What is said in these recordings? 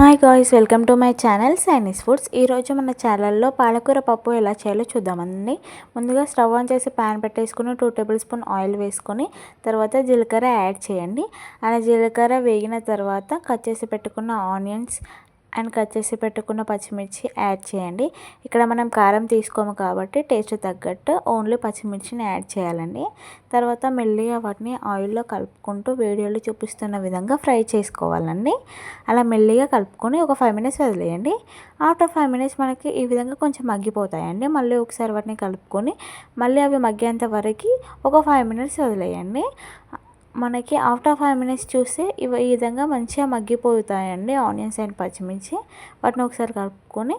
Hi guys, welcome to my channel సైనీస్ foods. ఈరోజు మన ఛానల్లో పాలకూర పప్పు ఎలా చేయాలో చూద్దామండి. ముందుగా స్టవ్ ఆన్ చేసి ప్యాన్ పెట్టేసుకుని 2 టేబుల్ స్పూన్ ఆయిల్ వేసుకొని తర్వాత జీలకర్ర యాడ్ చేయండి. అలా జీలకర్ర వేగిన తర్వాత కట్ చేసి పెట్టుకున్న ఆనియన్స్ అండ్ కట్ చేసి పెట్టుకున్న పచ్చిమిర్చి యాడ్ చేయండి. ఇక్కడ మనం కారం తీసుకోము కాబట్టి టేస్ట్ తగ్గట్టు ఓన్లీ పచ్చిమిర్చిని యాడ్ చేయాలండి. తర్వాత మెల్లిగా వాటిని ఆయిల్లో కలుపుకుంటూ వీడియోలో చూపిస్తున్న విధంగా ఫ్రై చేసుకోవాలండి. అలా మెల్లిగా కలుపుకొని ఒక 5 మినిట్స్ వదిలేయండి. ఆఫ్టర్ 5 మినిట్స్ మనకి ఈ విధంగా కొంచెం మగ్గిపోతాయండి. మళ్ళీ ఒకసారి వాటిని కలుపుకొని మళ్ళీ అవి మగ్గేంత వరకు ఒక 5 మినిట్స్ వదిలేయండి. మనకి ఆఫ్టర్ 5 మినిట్స్ చూస్తే ఈ విధంగా మంచిగా మగ్గిపోతాయండి ఆనియన్స్ అండ్ పచ్చిమిర్చి. వాటిని ఒకసారి కలుపుకొని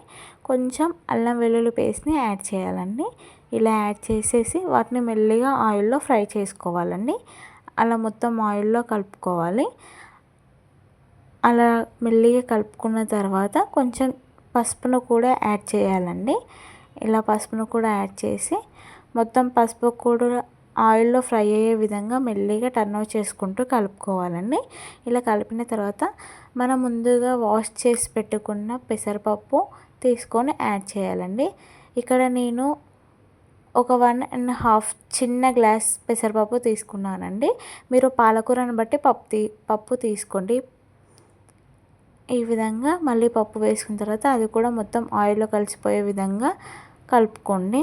కొంచెం అల్లం వెల్లుల్లి పేస్ట్ని యాడ్ చేయాలండి. ఇలా యాడ్ చేసేసి వాటిని మెల్లిగా ఆయిల్లో ఫ్రై చేసుకోవాలండి. అలా మొత్తం ఆయిల్లో కలుపుకోవాలి. అలా మెల్లిగా కలుపుకున్న తర్వాత కొంచెం పసుపును కూడా యాడ్ చేయాలండి. ఇలా పసుపును కూడా యాడ్ చేసి మొత్తం పసుపు కూడా ఆయిల్లో ఫ్రై అయ్యే విధంగా మెల్లిగా టర్న్ అవుట్ చేసుకుంటూ కలుపుకోవాలండి. ఇలా కలిపిన తర్వాత మనం ముందుగా వాష్ చేసి పెట్టుకున్న పెసరపప్పు తీసుకొని యాడ్ చేయాలండి. ఇక్కడ నేను ఒక 1.5 చిన్న గ్లాస్ పెసరపప్పు తీసుకున్నానండి. మీరు పాలకూరను బట్టి పప్పు తీసుకోండి. ఈ విధంగా మళ్ళీ పప్పు వేసుకున్న తర్వాత అది కూడా మొత్తం ఆయిల్లో కలిసిపోయే విధంగా కలుపుకోండి.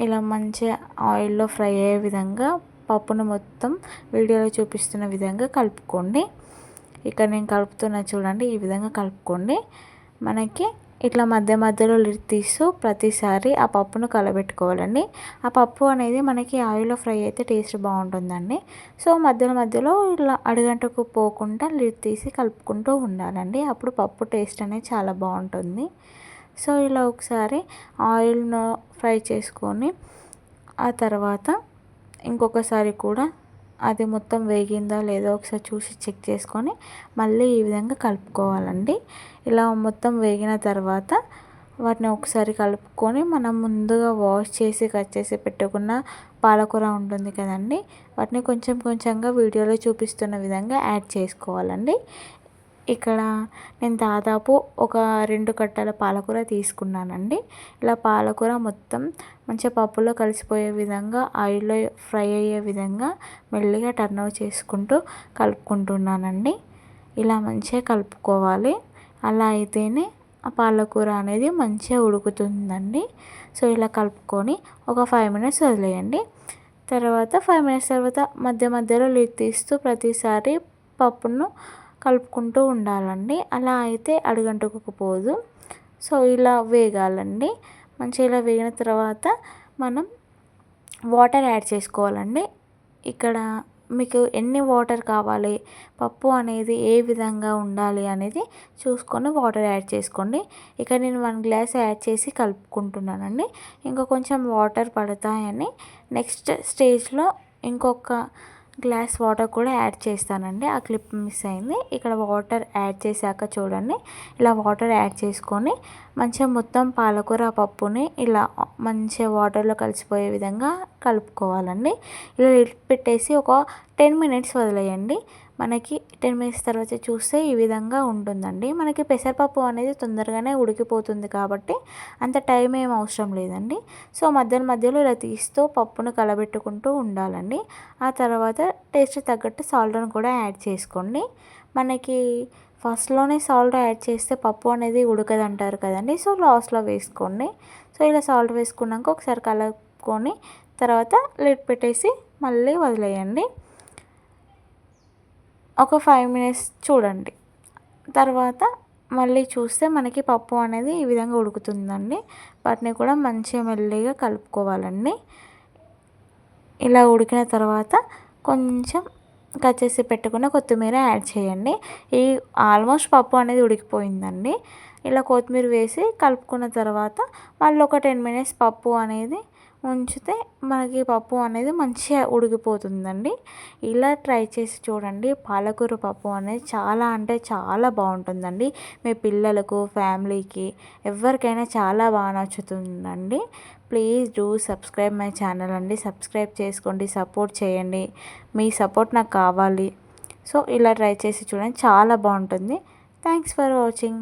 ఇలా మంచిగా ఆయిల్లో ఫ్రై అయ్యే విధంగా పప్పును మొత్తం వీడియోలో చూపిస్తున్న విధంగా కలుపుకోండి. ఇక్కడ నేను కలుపుతున్నా చూడండి, ఈ విధంగా కలుపుకోండి. మనకి ఇట్లా మధ్య మధ్యలో లిడ్ తీస్తూ ప్రతిసారి ఆ పప్పును కలబెట్టుకోవాలండి. ఆ పప్పు అనేది మనకి ఆయిల్లో ఫ్రై అయితే టేస్ట్ బాగుంటుందండి. సో మధ్యలో ఇలా అడుగంటకు పోకుండా లిడ్ తీసి కలుపుకుంటూ ఉండాలండి. అప్పుడు పప్పు టేస్ట్ అనేది చాలా బాగుంటుంది. సో ఇలా ఒకసారి ఆయిల్ను ఫ్రై చేసుకొని ఆ తర్వాత ఇంకొకసారి కూడా అది మొత్తం వేగిందా లేదో ఒకసారి చూసి చెక్ చేసుకొని మళ్ళీ ఈ విధంగా కలుపుకోవాలండి. ఇలా మొత్తం వేగిన తర్వాత వాటిని ఒకసారి కలుపుకొని మనం ముందుగా వాష్ చేసి కట్ చేసి పెట్టుకున్న పాలకూర ఉంటుంది కదండి, వాటిని కొంచెం కొంచెంగా వీడియోలో చూపిస్తున్న విధంగా యాడ్ చేసుకోవాలండి. ఇక్కడ నేను దాదాపు ఒక 2 కట్టల పాలకూర తీసుకున్నానండి. ఇలా పాలకూర మొత్తం మంచిగా పప్పులో కలిసిపోయే విధంగా ఆయిల్లో ఫ్రై అయ్యే విధంగా మెల్లిగా టర్న్ అవుట్ చేసుకుంటూ కలుపుకుంటున్నానండి. ఇలా మంచిగా కలుపుకోవాలి. అలా అయితేనే ఆ పాలకూర అనేది మంచిగా ఉడుకుతుందండి. సో ఇలా కలుపుకొని ఒక 5 మినిట్స్ వదిలేయండి. తర్వాత 5 మినిట్స్ తర్వాత మధ్యలో లిడ్ తీస్తూ ప్రతిసారి పప్పును కలుపుకుంటూ ఉండాలండి. అలా అయితే అడుగంటుకుపోదు. సో ఇలా వేగాలండి. మంచిగా ఇలా వేగిన తర్వాత మనం వాటర్ యాడ్ చేసుకోవాలండి. ఇక్కడ మీకు ఎన్ని వాటర్ కావాలి, పప్పు అనేది ఏ విధంగా ఉండాలి అనేది చూసుకొని వాటర్ యాడ్ చేసుకోండి. ఇక్కడ నేను 1 గ్లాస్ యాడ్ చేసి కలుపుకుంటున్నానండి. ఇంకా కొంచెం వాటర్ పడతాయని నెక్స్ట్ స్టేజ్లో ఇంకొక గ్లాస్ వాటర్ కూడా యాడ్ చేస్తానండి. ఆ క్లిప్ మిస్ అయింది. ఇక్కడ వాటర్ యాడ్ చేశాక చూడండి, ఇలా వాటర్ యాడ్ చేసుకొని మంచిగా మొత్తం పాలకూర పప్పుని ఇలా మంచిగా వాటర్లో కలిసిపోయే విధంగా కలుపుకోవాలండి. ఇలా పెట్టేసి ఒక 10 మినిట్స్ వదిలేయండి. మనకి 10 మినిట్స్ తర్వాత చూస్తే ఈ విధంగా ఉంటుందండి. మనకి పెసరపప్పు అనేది తొందరగానే ఉడికిపోతుంది కాబట్టి అంత టైం ఏం అవసరం లేదండి. సో మధ్యలో ఇలా తీస్తూ పప్పును కలబెట్టుకుంటూ ఉండాలండి. ఆ తర్వాత టేస్ట్ తగ్గట్టు సాల్ట్ను కూడా యాడ్ చేసుకోండి. మనకి ఫస్ట్లోనే సాల్ట్ యాడ్ చేస్తే పప్పు అనేది ఉడకదంటారు కదండి. సో లాస్ట్లో వేసుకోండి. సో ఇలా సాల్ట్ వేసుకున్నాక ఒకసారి కలుపుకొని తర్వాత లిడ్ పెట్టేసి మళ్ళీ వదిలేయండి. ఒక 5 మినిట్స్ చూడండి. తర్వాత మళ్ళీ చూస్తే మనకి పప్పు అనేది ఈ విధంగా ఉడుకుతుందండి. వాటిని కూడా మంచిగా మెల్లిగా కలుపుకోవాలండి. ఇలా ఉడికిన తర్వాత కొంచెం కట్ చేసి పెట్టుకున్న కొత్తిమీర యాడ్ చేయండి. ఈ ఆల్మోస్ట్ పప్పు అనేది ఉడికిపోయిందండి. ఇలా కొత్తిమీర వేసి కలుపుకున్న తర్వాత మళ్ళీ ఒక 10 మినిట్స్ పప్పు అనేది ఉంచితే మనకి పప్పు అనేది మంచిగా ఉడికిపోతుందండి. ఇలా ట్రై చేసి చూడండి. పాలకూర పప్పు అనేది చాలా అంటే చాలా బాగుంటుందండి. మీ పిల్లలకు, ఫ్యామిలీకి ఎవరికైనా చాలా బాగా నచ్చుతుందండి. Please do subscribe my channel అండి. సబ్స్క్రైబ్ చేసుకోండి, సపోర్ట్ చేయండి. మీ సపోర్ట్ నాకు కావాలి. సో ఇలా ట్రై చేసి చూడండి, చాలా బాగుంటుంది. Thanks for watching.